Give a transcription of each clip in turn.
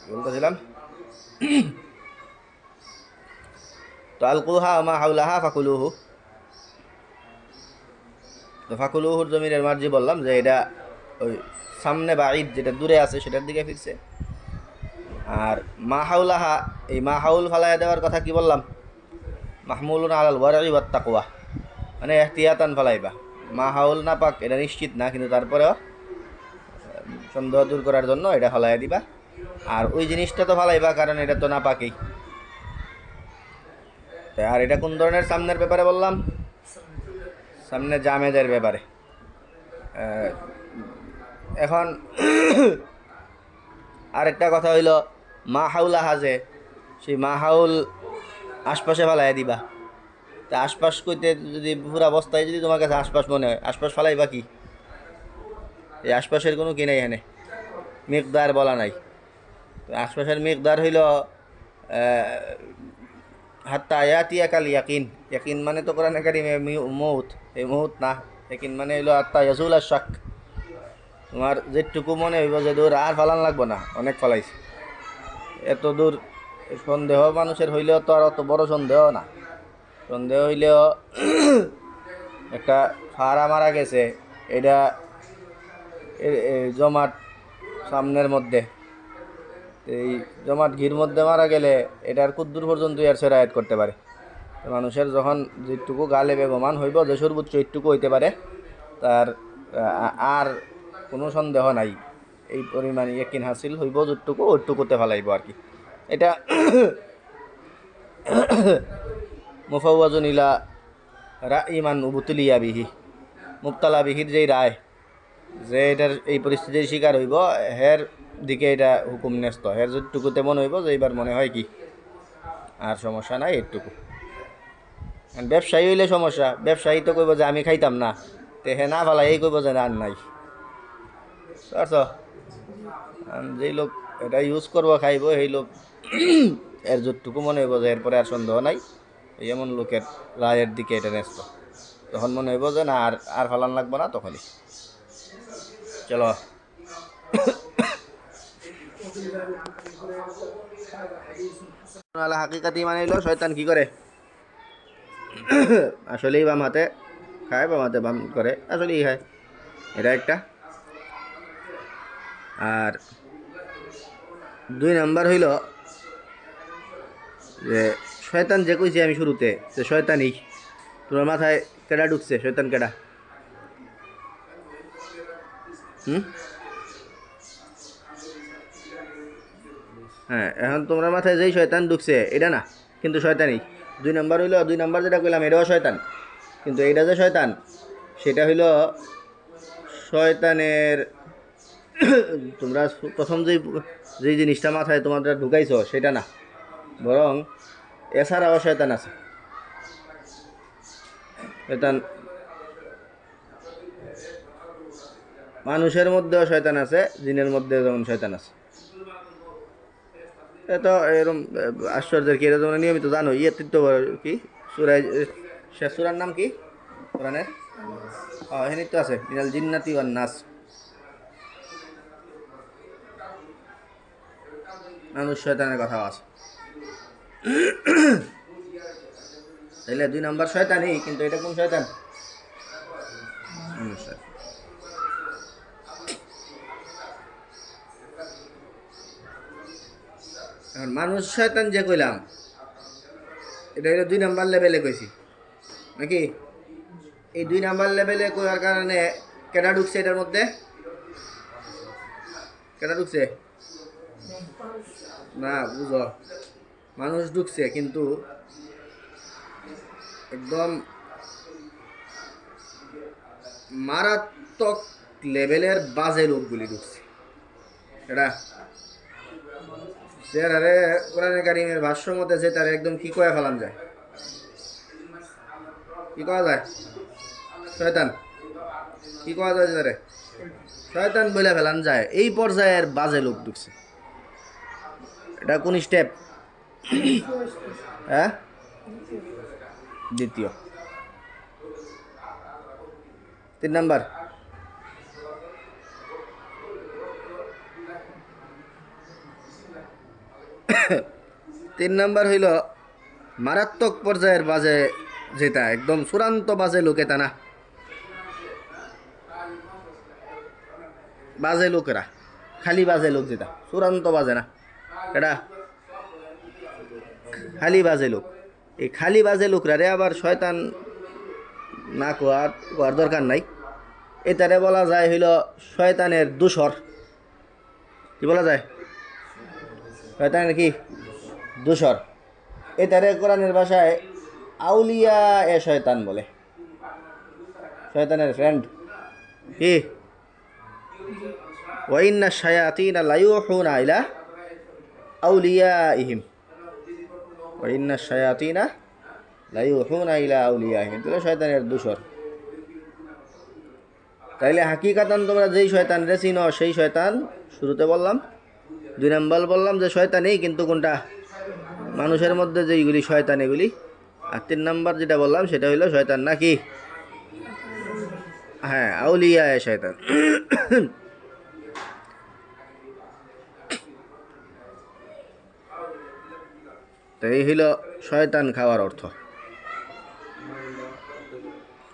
বলতেছিলাম তো আলকুহা মা হাউলাহা ফাকুলুহু। তো ফাকুলুহুর জমিনের মার্জি বললাম যে এটা ওই সামনে বা ঈদ যেটা দূরে আছে সেটার দিকে ফিরছে। আর মা হাউলাহা, এই মা হাউল ফালাইয়া দেওয়ার কথা কি বললাম? মাহমুলুন আলাল ওয়ারাই ওয়াত তাকওয়া, মানে এহতিয়াতান ফালাইবা। মা হাউল না পাক এটা নিশ্চিত না, কিন্তু তারপরেও সন্দেহ দূর করার জন্য এটা ফালাইয়া দিবা। আর ওই জিনিসটা তো ফালাইবা কারণ এটা তো না পাকেই। আর এটা কোন ধরনের সামনের ব্যাপারে বললাম? সামনে জামেদের ব্যাপারে। এখন আরেকটা কথা হইল মা হাউলা হাজে, সেই মা হাউল আশপাশে ফালাই দিবা। তা আশপাশ কইতে যদি পুরা অবস্থায় যদি তোমার কাছে আশপাশ মনে হয়, আশপাশ ফালাইবা কি? এই আশপাশের কোনো কি নাই, এখানে মিকদার বলা নাই। তো আশপাশের মিকদার হইল হাত্তা আয়াতিয়া কাল ইয়াকিন। ইয়াকিন মানে তো কোরআনে কারিমে মৌত, এই মৌত না। ইয়াকিন মানে হইল আত্মা ইয়াজুল আর শাক। তোমার যেটুকু মনে হইব যে দূর আর ফালান লাগবো না, অনেক ফালাইছে, এত দূর সন্দেহ মানুষের হইলেও তো আর অত বড় সন্দেহ না। সন্দেহ হইলেও একটা ফাড়া মারা গেছে, এটা জমাট সামনের মধ্যে, এই জমাট ঘির মধ্যে মারা গেলে এটার কুদ্দুর পর্যন্ত আর সেরায়ত করতে পারে। মানুষের যখন যেটুকু গালে বেগমান হইব যে সর্বোচ্চ এইটুকু হইতে পারে, তার আর কোনো সন্দেহ নাই, এই পরিমাণ ইয়াকিন হাসিল হইব যতটুকু ওইটুকুতে ফেলাইব আর কি। এটা মুফাওয়াজুন ইলা রাইমান উবতুলিয়া বিহি, মুবতালা বিহির যেই রায়, যে এটার এই পরিস্থিতির শিকার হইব, হের দিকে এটা হুকুম ন্যস্ত। হের যতটুকু তেমন হইব যে এইবার মনে হয় কি আর সমস্যা নাই এইটুকু। ব্যবসায়ী হইলে সমস্যা, ব্যবসায়ী তো কইব যে আমি খাইতাম না, তে হে না ফেলাই এই কইব যে আর নাই। যেই লোক এটা ইউজ করবো খাইব, সেই লোক এর যতটুকু মনে হইব যে এরপরে আর সন্দেহ নাই, এই এমন লোকের রায়ের দিকে এটা ন্যস্ত। তখন মনে হইব যে না আর আর ফালান লাগবো না, তখনই চলো। হাকিকাতি মানে হইল শয়তান কি করে, আসলেই বাম হাতে খায়, বাম হাতে বাম করে, আসলেই খায়, এটা একটা। আর 2 নাম্বার হইল যে শয়তান যে কইছি আমি শুরুতে, যে শয়তানই তোমার মাথায় কেডা ঢুকছে, শয়তান কেডা? হ্যাঁ, এখন তোমার মাথায় যেই শয়তান ঢুকছে এটা না, কিন্তু শয়তানই। 2 নাম্বার হইল, 2 নাম্বার যেটা কইলাম এটাও শয়তান, কিন্তু এইটা যে শয়তান সেটা হইল শয়তানের তোমরা প্রথম যেই জিনিসটা মাথায় তোমরা ঢুকাইছো সেটা না, বরং এছাড়াও শয়তান আছে। শয়তান মানুষের মধ্যেও শয়তান আছে, জিনের মধ্যে যেমন শয়তান আছে। এত এরকম আশ্চর্যের কি, এটা তোমরা নিয়মিত জানো। তো কি সুরায়, শেষ সুরার নাম কি কোরআনের? এখানে তো আছে মিনাল জিন্নাতি ওয়ান নাস, মানুষ শয়তানের কথা আছে। তাইলে 2 নাম্বার শয়তানই, কিন্তু এটা কোন শয়তান? মানুষ শয়তান। এখন মানুষ শয়তান যে কইলাম এটা হলো 2 নাম্বার লেভেলে কইছি নাকি? এই 2 নাম্বার লেভেলে করার কারণে কেডা ঢুকছে এটার মধ্যে? কেডা ঢুকছে না বুঝো, মানুষ ঢুকছে, কিন্তু একদম মারাত্মক লেভেলের বাজে লোকগুলি ঢুকছে। এটা যে আরে কোরআনে কারিমের ভাষ্য মতে যে তার একদম কি কয়ে ফেলান যায়, কি কওয়া যায়? শয়তান। কি কওয়া যায় তারে? শয়তান বলে ফেলান যায়। এই পর্যায়ের বাজে লোক ঢুকছে। এটা কোন স্টেপ? হ্যাঁ, দ্বিতীয়। 3 নাম্বার তিন নাম্বার হইল মারাত্মক পর্যায়ের বাজে, যেটা একদম চূড়ান্ত বাজে লোক, এটা না, বাজে লোকেরা, খালি বাজে লোক, যেটা চূড়ান্ত বাজে না, এটা খালি বাজে লোক। এই খালি বাজে লোকরা রে আবার শয়তান না কোয়ার দরকার নাই। এটারে বলা যায় হইল শয়তানের দূষর। কি বলা যায়? শয়তানের কি দূষর। এটারে কোরআনের ভাষায় আউলিয়া এ শয়তান বলে, শয়তানের ফ্রেন্ড। কি ওয়াইন্না শায়াতিনা লায়ুহুনা ইলা আউলিয়াইহিম, ওয়াইন্না শায়াতিনা লায়ুহুনা ইলা আউলিয়াইহিম, তাহলে শয়তানের দূষর। তাইলে হাকিকাতান তোমরা যেই শয়তান রে চিনো সেই শয়তান শুরুতে বললাম। দুই নম্বর বললাম যে শয়তানই, কিন্তু কোনটা? মানুষের মধ্যে যেইগুলি শয়তান এগুলি। আর তিন নম্বর যেটা বললাম সেটা হইলো শয়তান নাকি, হ্যাঁ, আউলিয়া এ শয়তান। তো এই হইল শয়তান খাওয়ার অর্থ।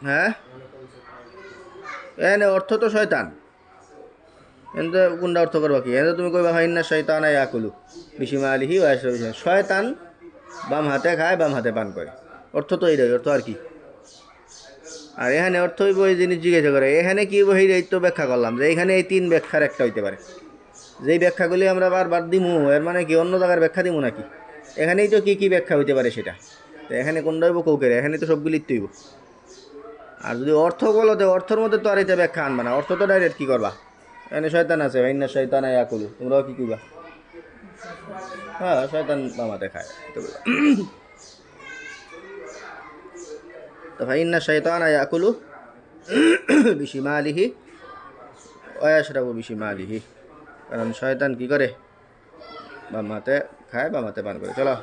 হ্যাঁ, এনে অর্থ তো শয়তান, কিন্তু কোনটা অর্থ করবা কি? এনে তুমি কইবা ফাইন্না শয়তান ইয়াকুলু বিশিমালিহি ওয়া ইয়াশরাবু, শয়তান বাম হাতে খায় বাম হাতে পান করে, অর্থ তো এইটাই, অর্থ আর কি। আর এখানে অর্থ হইব এই জিনিস জিজ্ঞাসা করে, এখানে কি হইব এই তো ব্যাখ্যা করলাম যে এখানে এই তিন ব্যাখ্যার একটা হইতে পারে। যেই ব্যাখ্যাগুলি আমরা বারবার দিমু, এর মানে কি অন্য জায়গার ব্যাখ্যা দিমু নাকি? এখানেই তো কি কি ব্যাখ্যা হইতে পারে সেটা। তো এখানে কোনটা হইব কৌকের, এখানে তো সবগুলি হইব। আর যদি অর্থ বলো তো অর্থের মধ্যে তো আর এটা ব্যাখ্যা আনবা না, অর্থ তো ডাইরেক্ট কি করবা, এখানে শয়তান আছে, ভাইন্না শয়তান ইয়াকুলু, তোমরাও কি কইবা? হ্যাঁ, শয়তান বামাতে খায়, এটা বলবা। তো ফাইন্না শয়তান ইয়াকুলু বিশিমালিহি ওয়া ইয়াশরাবু বিশিমালিহি, কারণ শয়তান কি করে? বাম হাতে খায় বাম হাতে পান করে। চলো।